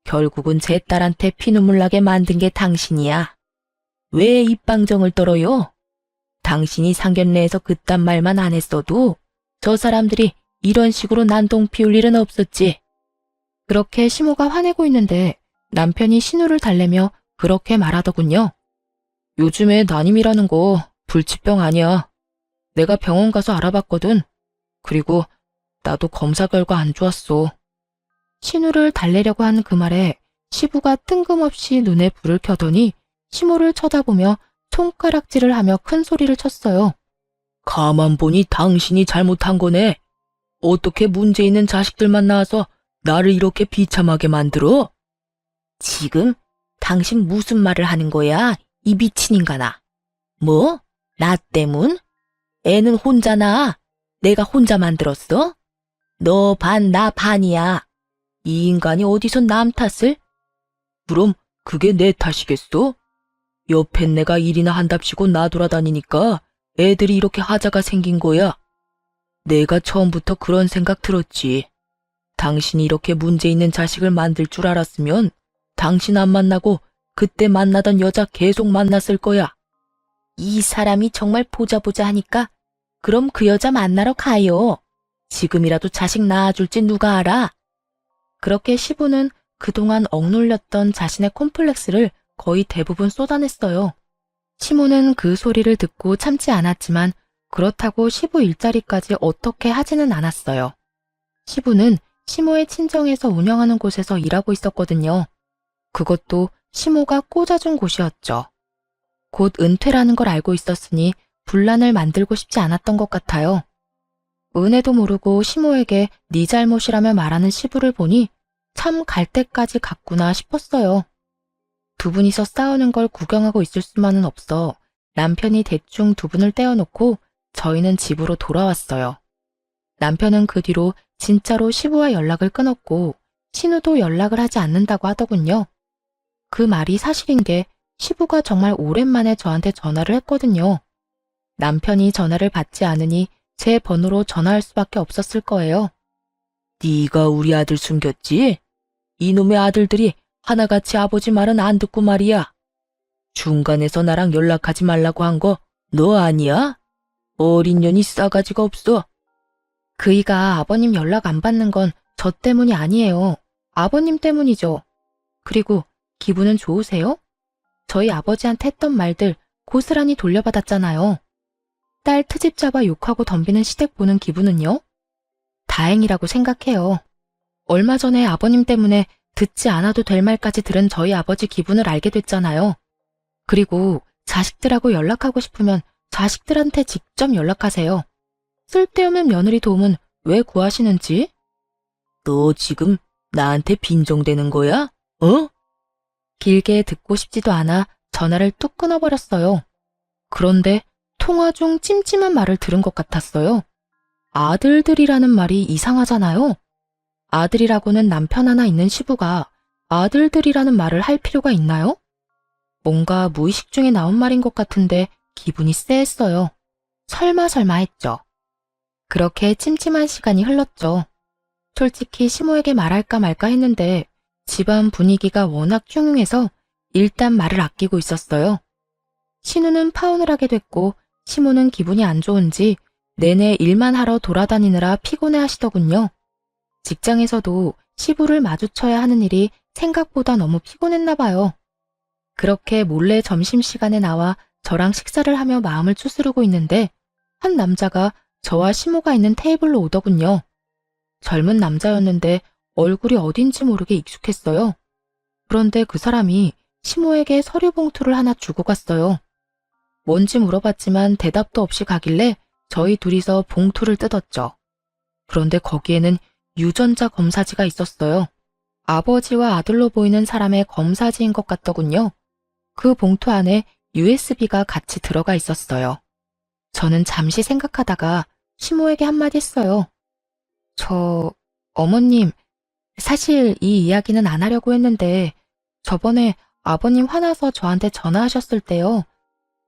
결국은 제 딸한테 피눈물 나게 만든 게 당신이야. 왜 입방정을 떨어요? 당신이 상견례에서 그딴 말만 안 했어도 저 사람들이 이런 식으로 난동 피울 일은 없었지. 그렇게 시모가 화내고 있는데 남편이 신우를 달래며 그렇게 말하더군요. 요즘에 난임이라는 거 불치병 아니야. 내가 병원 가서 알아봤거든. 그리고 나도 검사 결과 안 좋았어. 신우를 달래려고 하는 그 말에 시부가 뜬금없이 눈에 불을 켜더니 시모를 쳐다보며 손가락질을 하며 큰 소리를 쳤어요. 가만 보니 당신이 잘못한 거네. 어떻게 문제 있는 자식들만 낳아서 나를 이렇게 비참하게 만들어? 지금 당신 무슨 말을 하는 거야? 이 미친 인간아. 뭐? 나 때문? 애는 혼자 낳아. 내가 혼자 만들었어? 너 반, 나 반이야. 이 인간이 어디서 남 탓을? 그럼 그게 내 탓이겠어? 옆엔 내가 일이나 한답시고 나돌아다니니까 애들이 이렇게 하자가 생긴 거야. 내가 처음부터 그런 생각 들었지. 당신이 이렇게 문제 있는 자식을 만들 줄 알았으면 당신 안 만나고 그때 만나던 여자 계속 만났을 거야. 이 사람이 정말 보자 하니까 그럼 그 여자 만나러 가요. 지금이라도 자식 낳아줄지 누가 알아? 그렇게 시부는 그동안 억눌렸던 자신의 콤플렉스를 거의 대부분 쏟아냈어요. 시모는 그 소리를 듣고 참지 않았지만 그렇다고 시부 일자리까지 어떻게 하지는 않았어요. 시부는 시모의 친정에서 운영하는 곳에서 일하고 있었거든요. 그것도 시모가 꽂아준 곳이었죠. 곧 은퇴라는 걸 알고 있었으니 분란을 만들고 싶지 않았던 것 같아요. 은혜도 모르고 시모에게 네 잘못이라며 말하는 시부를 보니 참 갈 때까지 갔구나 싶었어요. 두 분이서 싸우는 걸 구경하고 있을 수만은 없어 남편이 대충 두 분을 떼어놓고 저희는 집으로 돌아왔어요. 남편은 그 뒤로 진짜로 시부와 연락을 끊었고 신우도 연락을 하지 않는다고 하더군요. 그 말이 사실인 게 시부가 정말 오랜만에 저한테 전화를 했거든요. 남편이 전화를 받지 않으니 제 번호로 전화할 수밖에 없었을 거예요. 네가 우리 아들 숨겼지? 이놈의 아들들이 하나같이 아버지 말은 안 듣고 말이야. 중간에서 나랑 연락하지 말라고 한 거 너 아니야? 어린 년이 싸가지가 없어. 그이가 아버님 연락 안 받는 건 저 때문이 아니에요. 아버님 때문이죠. 그리고 기분은 좋으세요? 저희 아버지한테 했던 말들 고스란히 돌려받았잖아요. 딸 트집 잡아 욕하고 덤비는 시댁 보는 기분은요? 다행이라고 생각해요. 얼마 전에 아버님 때문에 듣지 않아도 될 말까지 들은 저희 아버지 기분을 알게 됐잖아요. 그리고 자식들하고 연락하고 싶으면 자식들한테 직접 연락하세요. 쓸데없는 며느리 도움은 왜 구하시는지? 너 지금 나한테 빈정대는 거야? 어? 길게 듣고 싶지도 않아 전화를 뚝 끊어버렸어요. 그런데 통화 중 찜찜한 말을 들은 것 같았어요. 아들들이라는 말이 이상하잖아요. 아들이라고는 남편 하나 있는 시부가 아들들이라는 말을 할 필요가 있나요? 뭔가 무의식 중에 나온 말인 것 같은데 기분이 쎄했어요. 설마 했죠. 그렇게 찜찜한 시간이 흘렀죠. 솔직히 시모에게 말할까 말까 했는데 집안 분위기가 워낙 흉흉해서 일단 말을 아끼고 있었어요. 신우는 파혼을 하게 됐고 시모는 기분이 안 좋은지 내내 일만 하러 돌아다니느라 피곤해 하시더군요. 직장에서도 시부를 마주쳐야 하는 일이 생각보다 너무 피곤했나 봐요. 그렇게 몰래 점심시간에 나와 저랑 식사를 하며 마음을 추스르고 있는데 한 남자가 저와 시모가 있는 테이블로 오더군요. 젊은 남자였는데 얼굴이 어딘지 모르게 익숙했어요. 그런데 그 사람이 시모에게 서류 봉투를 하나 주고 갔어요. 뭔지 물어봤지만 대답도 없이 가길래 저희 둘이서 봉투를 뜯었죠. 그런데 거기에는 유전자 검사지가 있었어요. 아버지와 아들로 보이는 사람의 검사지인 것 같더군요. 그 봉투 안에 USB가 같이 들어가 있었어요. 저는 잠시 생각하다가 시모에게 한마디 했어요. 어머님, 사실 이 이야기는 안 하려고 했는데 저번에 아버님 화나서 저한테 전화하셨을 때요.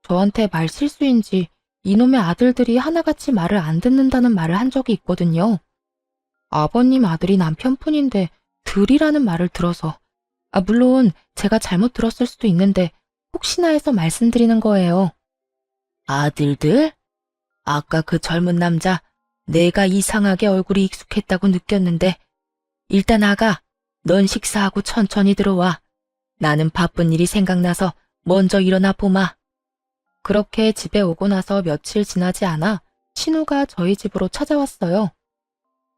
저한테 말 실수인지 이놈의 아들들이 하나같이 말을 안 듣는다는 말을 한 적이 있거든요. 아버님 아들이 남편뿐인데 들이라는 말을 들어서 물론 제가 잘못 들었을 수도 있는데 혹시나 해서 말씀드리는 거예요. 아들들? 아까 그 젊은 남자 내가 이상하게 얼굴이 익숙했다고 느꼈는데 일단 아가, 넌 식사하고 천천히 들어와. 나는 바쁜 일이 생각나서 먼저 일어나 보마. 그렇게 집에 오고 나서 며칠 지나지 않아 신우가 저희 집으로 찾아왔어요.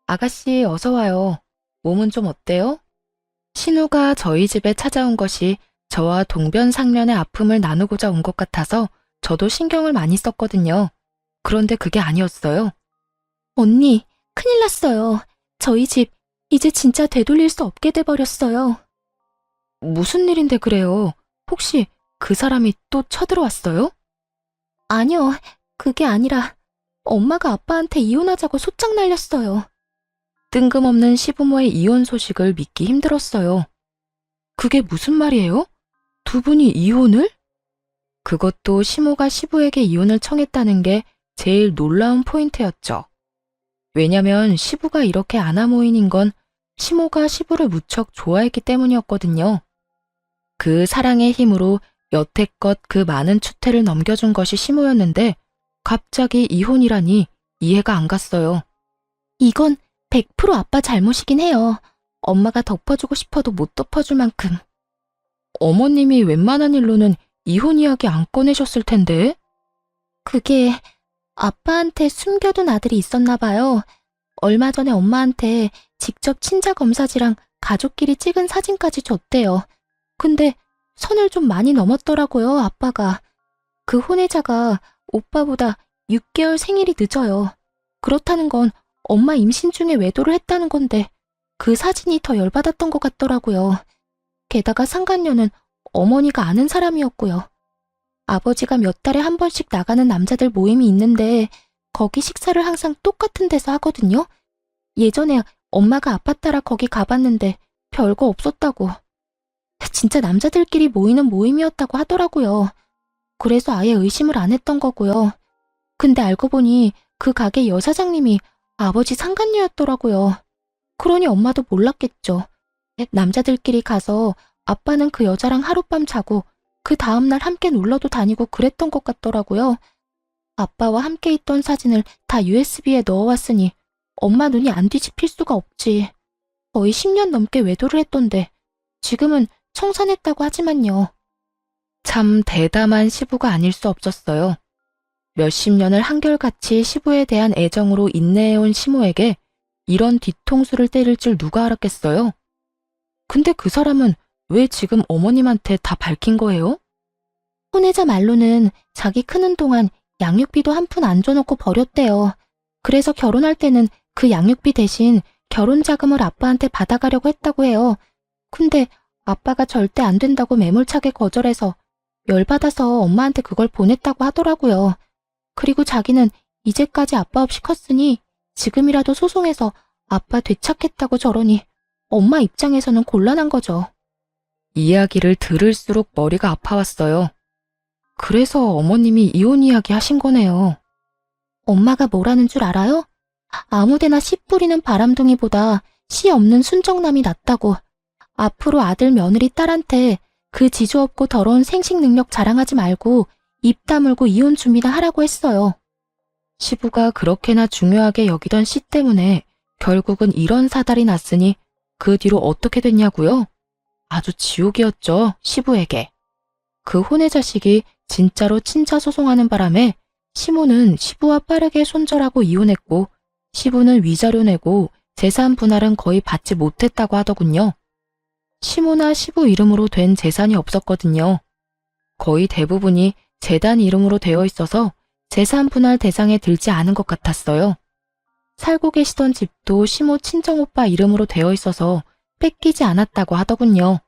아가씨 어서 와요. 몸은 좀 어때요? 신우가 저희 집에 찾아온 것이 저와 동변상련의 아픔을 나누고자 온 것 같아서 저도 신경을 많이 썼거든요. 그런데 그게 아니었어요. 언니, 큰일 났어요. 저희 집 이제 진짜 되돌릴 수 없게 돼버렸어요. 무슨 일인데 그래요? 혹시 그 사람이 또 쳐들어왔어요? 아니요, 그게 아니라 엄마가 아빠한테 이혼하자고 소짝 날렸어요. 뜬금없는 시부모의 이혼 소식을 믿기 힘들었어요. 그게 무슨 말이에요? 두 분이 이혼을? 그것도 시모가 시부에게 이혼을 청했다는 게 제일 놀라운 포인트였죠. 왜냐면 시부가 이렇게 아나무인인 건 시모가 시부를 무척 좋아했기 때문이었거든요. 그 사랑의 힘으로 여태껏 그 많은 추태를 넘겨준 것이 시모였는데 갑자기 이혼이라니 이해가 안 갔어요. 이건 100% 아빠 잘못이긴 해요. 엄마가 덮어주고 싶어도 못 덮어줄 만큼. 어머님이 웬만한 일로는 이혼 이야기 안 꺼내셨을 텐데. 그게 아빠한테 숨겨둔 아들이 있었나 봐요. 얼마 전에 엄마한테 직접 친자 검사지랑 가족끼리 찍은 사진까지 줬대요. 근데 선을 좀 많이 넘었더라고요, 아빠가. 그 혼외자가 오빠보다 6개월 생일이 늦어요. 그렇다는 건 엄마 임신 중에 외도를 했다는 건데 그 사진이 더 열받았던 것 같더라고요. 게다가 상간녀는 어머니가 아는 사람이었고요. 아버지가 몇 달에 한 번씩 나가는 남자들 모임이 있는데 거기 식사를 항상 똑같은 데서 하거든요. 예전에 엄마가 아빠 따라 거기 가봤는데 별거 없었다고. 진짜 남자들끼리 모이는 모임이었다고 하더라고요. 그래서 아예 의심을 안 했던 거고요. 근데 알고 보니 그 가게 여사장님이 아버지 상간녀였더라고요. 그러니 엄마도 몰랐겠죠. 남자들끼리 가서 아빠는 그 여자랑 하룻밤 자고 그 다음날 함께 놀러도 다니고 그랬던 것 같더라고요. 아빠와 함께 있던 사진을 다 USB에 넣어왔으니 엄마 눈이 안 뒤집힐 수가 없지. 거의 10년 넘게 외도를 했던데 지금은 청산했다고 하지만요. 참 대담한 시부가 아닐 수 없었어요. 몇십 년을 한결같이 시부에 대한 애정으로 인내해온 시모에게 이런 뒤통수를 때릴 줄 누가 알았겠어요? 근데 그 사람은 왜 지금 어머님한테 다 밝힌 거예요? 혼외자 말로는 자기 크는 동안 양육비도 한 푼 안 줘놓고 버렸대요. 그래서 결혼할 때는 그 양육비 대신 결혼 자금을 아빠한테 받아가려고 했다고 해요. 근데 아빠가 절대 안 된다고 매몰차게 거절해서 열받아서 엄마한테 그걸 보냈다고 하더라고요. 그리고 자기는 이제까지 아빠 없이 컸으니 지금이라도 소송해서 아빠 되찾겠다고 저러니 엄마 입장에서는 곤란한 거죠. 이야기를 들을수록 머리가 아파왔어요. 그래서 어머님이 이혼 이야기 하신 거네요. 엄마가 뭐라는 줄 알아요? 아무데나 씨 뿌리는 바람둥이보다 씨 없는 순정남이 낫다고. 앞으로 아들 며느리 딸한테 그 지조 없고 더러운 생식 능력 자랑하지 말고 입 다물고 이혼 준비나 하라고 했어요. 시부가 그렇게나 중요하게 여기던 씨 때문에 결국은 이런 사달이 났으니 그 뒤로 어떻게 됐냐고요? 아주 지옥이었죠, 시부에게. 그 혼의 자식이 진짜로 친자 소송하는 바람에 시모는 시부와 빠르게 손절하고 이혼했고 시부는 위자료 내고 재산 분할은 거의 받지 못했다고 하더군요. 시모나 시부 이름으로 된 재산이 없었거든요. 거의 대부분이 재단 이름으로 되어 있어서 재산 분할 대상에 들지 않은 것 같았어요. 살고 계시던 집도 시모 친정오빠 이름으로 되어 있어서 뺏기지 않았다고 하더군요.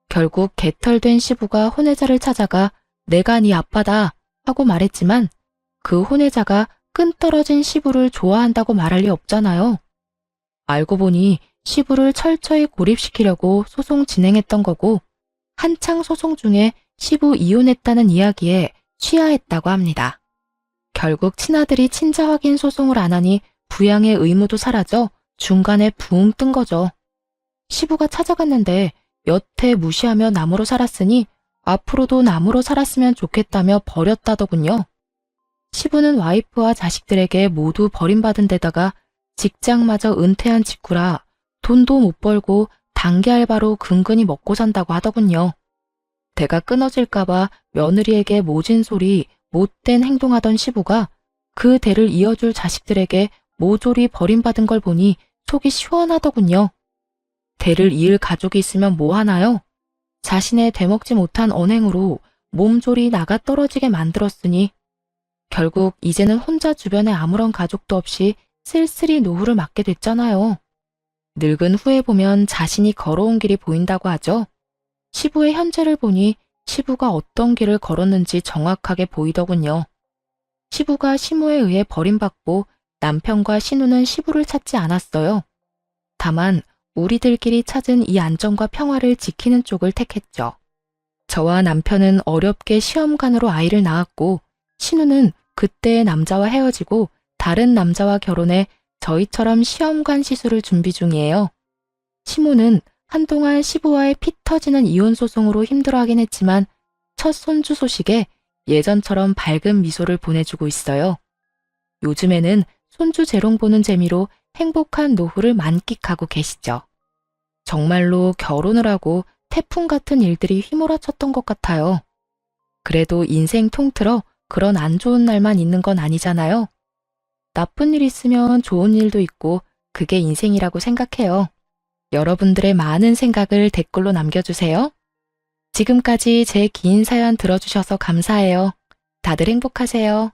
결국 개털된 시부가 혼외자를 찾아가 내가 네 아빠다 하고 말했지만 그 혼외자가 끈떨어진 시부를 좋아한다고 말할 리 없잖아요. 알고 보니 시부를 철저히 고립시키려고 소송 진행했던 거고 한창 소송 중에 시부 이혼했다는 이야기에 취하했다고 합니다. 결국 친아들이 친자 확인 소송을 안 하니 부양의 의무도 사라져 중간에 붕 뜬 거죠. 시부가 찾아갔는데 여태 무시하며 남으로 살았으니 앞으로도 남으로 살았으면 좋겠다며 버렸다더군요. 시부는 와이프와 자식들에게 모두 버림받은 데다가 직장마저 은퇴한 직후라 돈도 못 벌고 단기 알바로 근근히 먹고 산다고 하더군요. 대가 끊어질까봐 며느리에게 모진 소리, 못된 행동하던 시부가 그 대를 이어줄 자식들에게 모조리 버림받은 걸 보니 속이 시원하더군요. 대를 이을 가족이 있으면 뭐 하나요? 자신의 되먹지 못한 언행으로 몸조리 나가 떨어지게 만들었으니 결국 이제는 혼자 주변에 아무런 가족도 없이 쓸쓸히 노후를 맞게 됐잖아요. 늙은 후에 보면 자신이 걸어온 길이 보인다고 하죠. 시부의 현재를 보니 시부가 어떤 길을 걸었는지 정확하게 보이더군요. 시부가 시모에 의해 버림받고 남편과 신우는 시부를 찾지 않았어요. 다만 우리들끼리 찾은 이 안정과 평화를 지키는 쪽을 택했죠. 저와 남편은 어렵게 시험관으로 아이를 낳았고 신우는 그때의 남자와 헤어지고 다른 남자와 결혼해 저희처럼 시험관 시술을 준비 중이에요. 시모는 한동안 시부와의 피 터지는 이혼 소송으로 힘들어하긴 했지만 첫 손주 소식에 예전처럼 밝은 미소를 보내주고 있어요. 요즘에는 손주 재롱 보는 재미로 행복한 노후를 만끽하고 계시죠. 정말로 결혼을 하고 태풍 같은 일들이 휘몰아쳤던 것 같아요. 그래도 인생 통틀어 그런 안 좋은 날만 있는 건 아니잖아요. 나쁜 일 있으면 좋은 일도 있고 그게 인생이라고 생각해요. 여러분들의 많은 생각을 댓글로 남겨주세요. 지금까지 제 긴 사연 들어주셔서 감사해요. 다들 행복하세요.